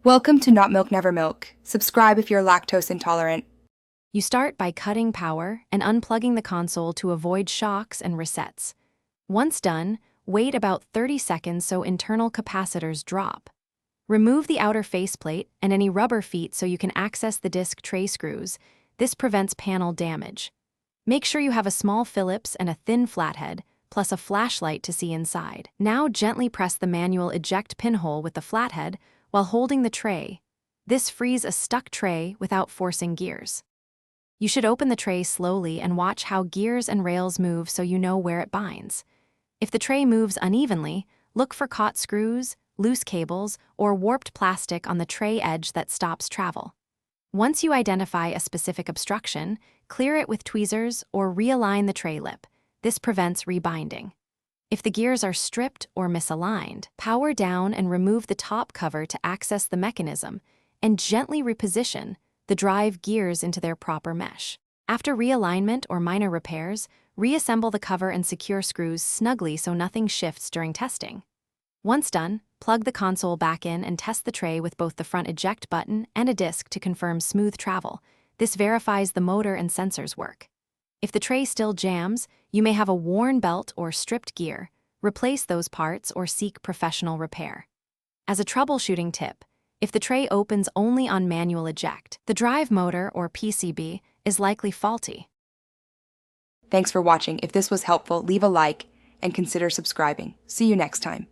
Welcome to Not Milk Never Milk. Subscribe if you're lactose intolerant. You start by cutting power and unplugging the console to avoid shocks and resets. Once done, wait about 30 seconds so internal capacitors drop. Remove the outer faceplate and any rubber feet so you can access the disc tray screws. This prevents panel damage. Make sure you have a small Phillips and a thin flathead, plus a flashlight to see inside. Now gently press the manual eject pinhole with the flathead while holding the tray. This frees a stuck tray without forcing gears. You should open the tray slowly and watch how gears and rails move so you know where it binds. If the tray moves unevenly, look for caught screws, loose cables, or warped plastic on the tray edge that stops travel. Once you identify a specific obstruction, clear it with tweezers or realign the tray lip. This prevents rebinding. If the gears are stripped or misaligned, power down and remove the top cover to access the mechanism, and gently reposition the drive gears into their proper mesh. After realignment or minor repairs, reassemble the cover and secure screws snugly so nothing shifts during testing. Once done, plug the console back in and test the tray with both the front eject button and a disc to confirm smooth travel. This verifies the motor and sensors work. If the tray still jams, you may have a worn belt or stripped gear. Replace those parts or seek professional repair. As a troubleshooting tip, if the tray opens only on manual eject, the drive motor or PCB is likely faulty. Thanks for watching. If this was helpful, leave a like and consider subscribing. See you next time.